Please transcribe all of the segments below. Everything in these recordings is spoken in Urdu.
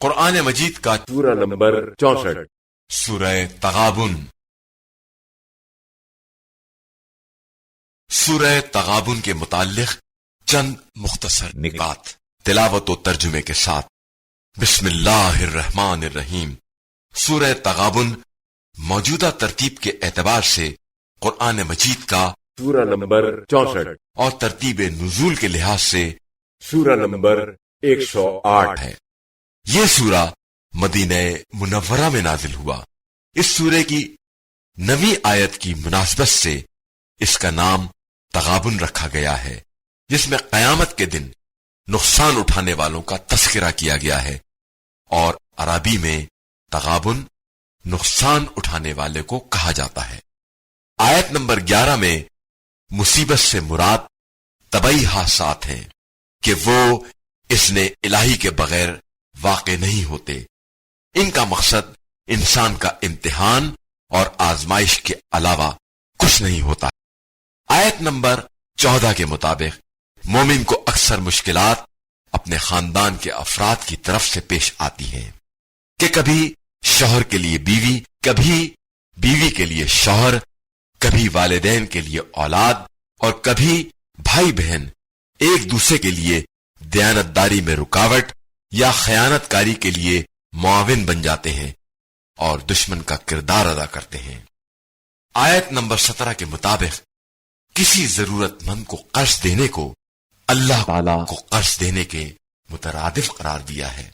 قرآن مجید کا سورہ نمبر 64 سورہ تغابن۔ سورہ تغابن کے متعلق چند مختصر نکات تلاوت و ترجمے کے ساتھ۔ بسم اللہ الرحمن الرحیم۔ سورہ تغابن موجودہ ترتیب کے اعتبار سے قرآن مجید کا سورہ نمبر 64 اور ترتیب نزول کے لحاظ سے سورہ نمبر 108 ہے۔ یہ سورہ مدینہ منورہ میں نازل ہوا۔ اس سورے کی 9ویں آیت کی مناسبت سے اس کا نام تغابن رکھا گیا ہے، جس میں قیامت کے دن نقصان اٹھانے والوں کا تذکرہ کیا گیا ہے، اور عربی میں تغابن نقصان اٹھانے والے کو کہا جاتا ہے۔ آیت نمبر 11 میں مصیبت سے مراد طبعی حادثات ہیں کہ وہ اذن الہی کے بغیر واقع نہیں ہوتے۔ ان کا مقصد انسان کا امتحان اور آزمائش کے علاوہ کچھ نہیں ہوتا۔ آیت نمبر 14 کے مطابق مومن کو اکثر مشکلات اپنے خاندان کے افراد کی طرف سے پیش آتی ہیں کہ کبھی شوہر کے لیے بیوی، کبھی بیوی کے لیے شوہر، کبھی والدین کے لیے اولاد، اور کبھی بھائی بہن ایک دوسرے کے لیے دیانتداری میں رکاوٹ یا خیانت کاری کے لیے معاون بن جاتے ہیں اور دشمن کا کردار ادا کرتے ہیں۔ آیت نمبر 17 کے مطابق کسی ضرورت مند کو قرض دینے کو اللہ تعالی کو قرض دینے کے مترادف قرار دیا ہے،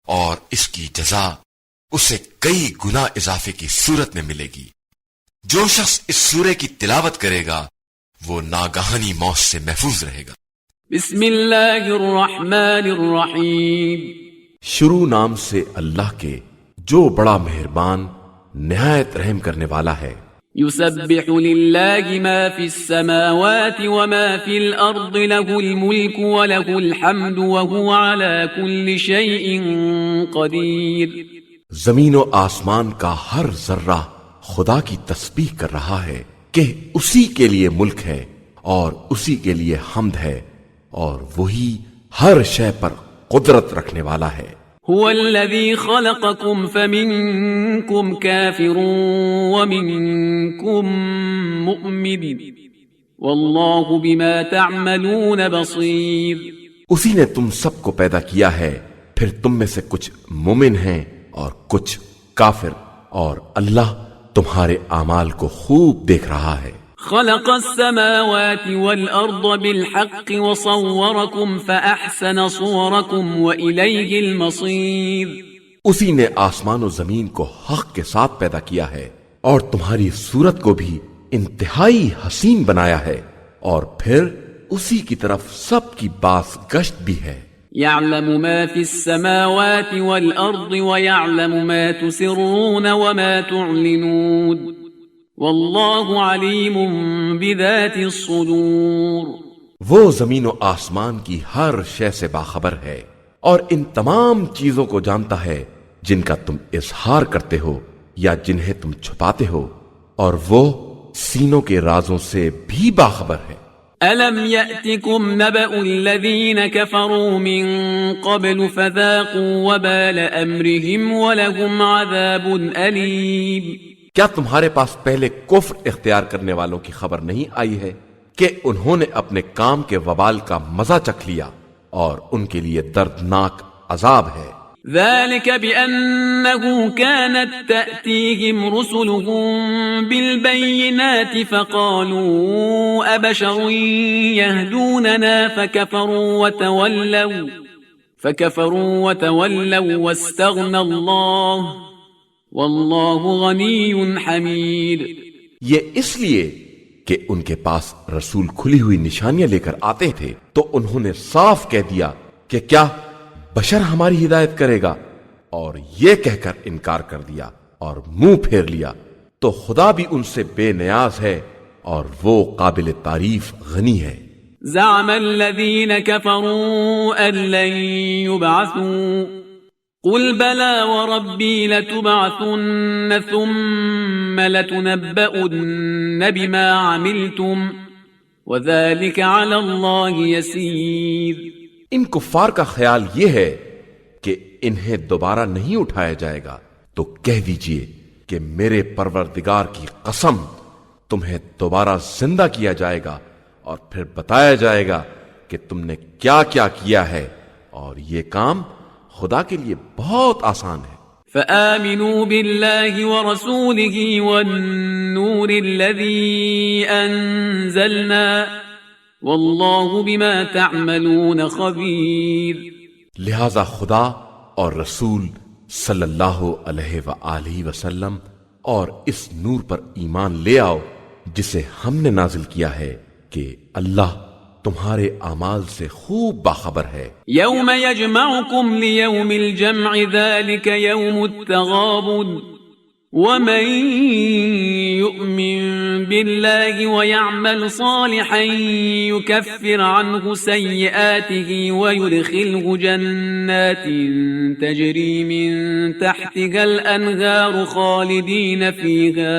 اور اس کی جزا اسے کئی گنا اضافے کی صورت میں ملے گی۔ جو شخص اس سورے کی تلاوت کرے گا وہ ناگہانی موت سے محفوظ رہے گا۔ بسم اللہ الرحمن الرحیم۔ شروع نام سے اللہ کے جو بڑا مہربان نہایت رحم کرنے والا ہے۔ يسبح لله ما في السماوات وما في الأرض له الملك وله الحمد وهو على كل شيء قدير۔ زمین و آسمان کا ہر ذرہ خدا کی تسبیح کر رہا ہے کہ اسی کے لیے ملک ہے اور اسی کے لیے حمد ہے، اور وہی ہر شے پر قدرت رکھنے والا ہے۔ هو الذي خلقكم فمنكم كافر ومنكم مؤمن والله بما تعملون بصير۔ اسی نے تم سب کو پیدا کیا ہے، پھر تم میں سے کچھ مومن ہیں اور کچھ کافر، اور اللہ تمہارے اعمال کو خوب دیکھ رہا ہے۔ خلق السماوات والأرض بالحق وصوركم فأحسن صوركم وإليه المصير۔ اسی نے آسمان و زمین کو حق کے ساتھ پیدا کیا ہے اور تمہاری صورت کو بھی انتہائی حسین بنایا ہے، اور پھر اسی کی طرف سب کی باز گشت بھی ہے۔ يعلم ما في السماوات والأرض ويعلم ما تسرون وما تعلنون والله عليم بذات الصدور۔ وہ زمین و آسمان کی ہر شے سے باخبر ہے اور ان تمام چیزوں کو جانتا ہے جن کا تم اظہار کرتے ہو یا جنہیں تم چھپاتے ہو، اور وہ سینوں کے رازوں سے بھی باخبر ہے۔ أَلَمْ يَأْتِكُمْ نَبَأُ الَّذِينَ كَفَرُوا مِن قَبْلُ فَذَاقُوا وَبَالَ أَمْرِهِمْ وَلَهُمْ عَذَابٌ أَلِيمٌ۔ کیا تمہارے پاس پہلے کفر اختیار کرنے والوں کی خبر نہیں آئی ہے کہ انہوں نے اپنے کام کے وبال کا مزہ چکھ لیا، اور ان کے لیے دردناک عذاب ہے۔ ذلك بأنه كانت تأتيهم رسلهم بالبينات فقالوا أبشر يهدوننا فكفروا وتولوا واستغنى الله والله غني حميد۔ یہ اس لیے کہ ان کے پاس رسول کھلی ہوئی نشانیاں لے کر آتے تھے تو انہوں نے صاف کہہ دیا کہ کیا بشر ہماری ہدایت کرے گا، اور یہ کہہ کر انکار کر دیا اور منہ پھیر لیا، تو خدا بھی ان سے بے نیاز ہے اور وہ قابل تعریف غنی ہے۔ زعم الذين كفروا أن لن يبعثوا قل بلى وربي لتبعثن ثم لتنبؤن بما عملتم وذلك على الله يسير۔ ان کفار کا خیال یہ ہے کہ انہیں دوبارہ نہیں اٹھایا جائے گا تو کہہ دیجئے کہ میرے پروردگار کی قسم تمہیں دوبارہ زندہ کیا جائے گا اور پھر بتایا جائے گا کہ تم نے کیا کیا کیا ہے، اور یہ کام خدا کے لیے بہت آسان ہے۔ فآمنوا بالله ورسوله والنور الذي أنزلنا والله بما تعملون خبير۔ لہذا خدا اور رسول صلی اللہ علیہ وآلہ وسلم اور اس نور پر ایمان لے آؤ جسے ہم نے نازل کیا ہے کہ اللہ تمہارے اعمال سے خوب باخبر ہے۔ یوم یجمعکم لیوم الجمع ذلک یوم التغابن ومن يؤمن بالله ويعمل صالحا يكفر عنه سيئاته ويدخله جنات تجري من تحتها الأنهار خالدين فيها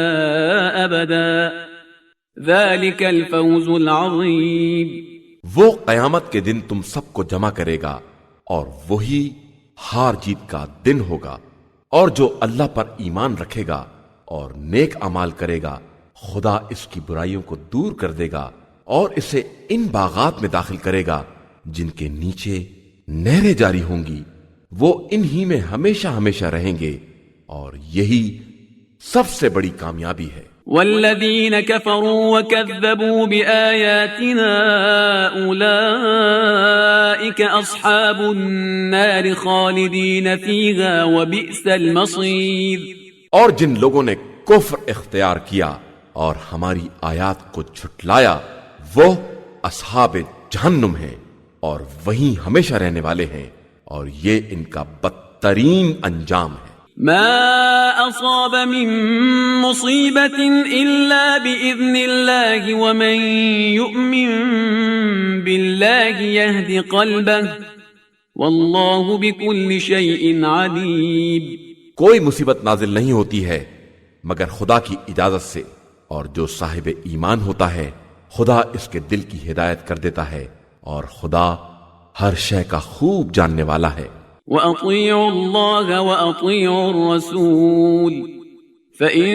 أبدا ذلك الفوز العظيم۔ وہ قیامت کے دن تم سب کو جمع کرے گا اور وہی ہار جیت کا دن ہوگا، اور جو اللہ پر ایمان رکھے گا اور نیک اعمال کرے گا خدا اس کی برائیوں کو دور کر دے گا اور اسے ان باغات میں داخل کرے گا جن کے نیچے نہریں جاری ہوں گی، وہ انہی میں ہمیشہ ہمیشہ رہیں گے، اور یہی سب سے بڑی کامیابی ہے۔ والذین کفروا وکذبوا بآیاتنا اولئک اصحاب النار خالدین فیہا وبئس المصیر۔ اور جن لوگوں نے کفر اختیار کیا اور ہماری آیات کو جھٹلایا وہ اصحاب جہنم ہیں اور وہیں ہمیشہ رہنے والے ہیں، اور یہ ان کا بدترین انجام ہے۔ ما اصاب من مصیبت الا باذن اللہ ومن یؤمن باللہ یہد قلبہ واللہ بکل شیء علیم۔ کوئی مصیبت نازل نہیں ہوتی ہے مگر خدا کی اجازت سے، اور جو صاحب ایمان ہوتا ہے خدا اس کے دل کی ہدایت کر دیتا ہے، اور خدا ہر شے کا خوب جاننے والا ہے۔ وَأَطِيعُوا اللَّهَ وَأَطِيعُوا الرَّسُولَ فَإِن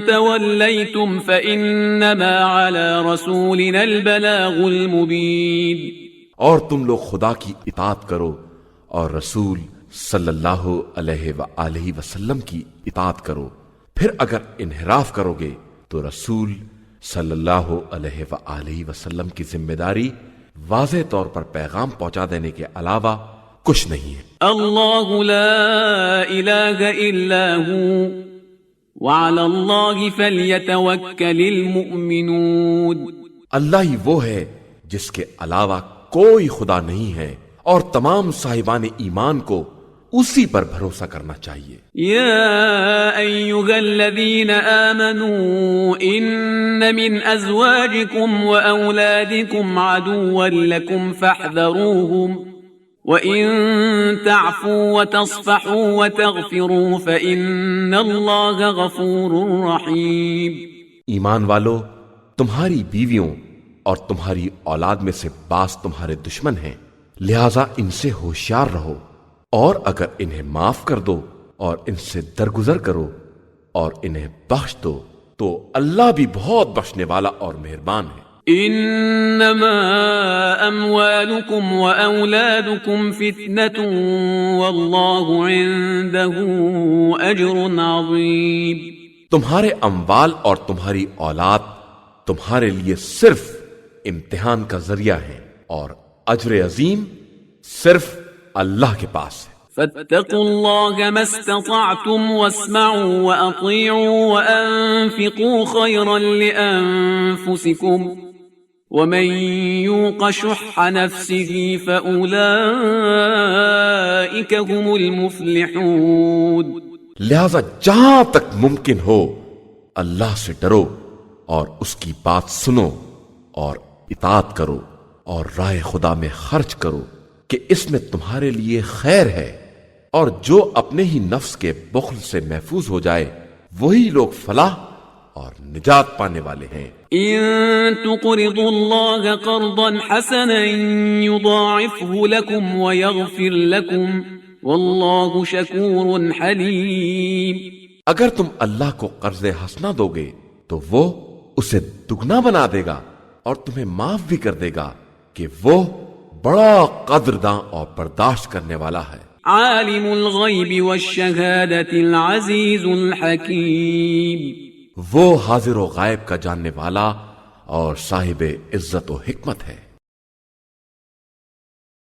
تَوَلَّيْتُمْ فَإِنَّمَا عَلَى رَسُولِنَا الْبَلَاغُ الْمُبِينُ۔ اور تم لوگ خدا کی اطاعت کرو اور رسول صلی اللہ علیہ وآلہ وسلم کی اطاعت کرو، پھر اگر انحراف کرو گے تو رسول صلی اللہ علیہ وآلہ وسلم کی ذمہ داری واضح طور پر پیغام پہنچا دینے کے علاوہ کچھ نہیں ہے۔ اللہ لا الہ الا ہو وعلی اللہ فلیتوکل المؤمنون۔ اللہ ہی وہ ہے جس کے علاوہ کوئی خدا نہیں ہے، اور تمام صاحبان ایمان کو اسی پر بھروسہ کرنا چاہیے۔ یا ایھا الذین آمنوا ان من ازواجکم واولادکم عدوا لکم فاحذروہم وَإِن تَعْفُوا وَتَصْفَحُوا وَتَغْفِرُوا فَإِنَّ اللَّهَ غَفُورٌ رَحِيمٌ۔ ایمان والو، تمہاری بیویوں اور تمہاری اولاد میں سے بعض تمہارے دشمن ہیں، لہذا ان سے ہوشیار رہو، اور اگر انہیں معاف کر دو اور ان سے درگزر کرو اور انہیں بخش دو تو اللہ بھی بہت بخشنے والا اور مہربان ہے۔ انما اموالکم واولادکم فتنة واللہ عنده اجر عظیم۔ تمہارے اموال اور تمہاری اولاد تمہارے لیے صرف امتحان کا ذریعہ ہے، اور اجر عظیم صرف اللہ کے پاس ہے۔ فاتقوا الله ما استطعتم واسمعوا وأطيعوا وأنفقوا خيرا لأنفسكم ومن يوق شح نفسه فأولئك هم المفلحون۔ لہذا جہاں تک ممکن ہو اللہ سے ڈرو اور اس کی بات سنو اور اطاعت کرو اور راہ خدا میں خرچ کرو کہ اس میں تمہارے لیے خیر ہے، اور جو اپنے ہی نفس کے بخل سے محفوظ ہو جائے وہی لوگ فلاح اور نجات پانے والے ہیں۔ ان تقرضوا الله قرضا حسنا يضاعفه لكم ويغفر لكم واللہ شکور حلیم. اگر تم اللہ کو قرض حسنہ دو گے تو وہ اسے دگنا بنا دے گا اور تمہیں معاف بھی کر دے گا کہ وہ بڑا قدرداں اور برداشت کرنے والا ہے. عالم الغیب والشہادة العزیز الحکیم. وہ حاضر و غائب کا جاننے والا اور صاحب عزت و حکمت ہے.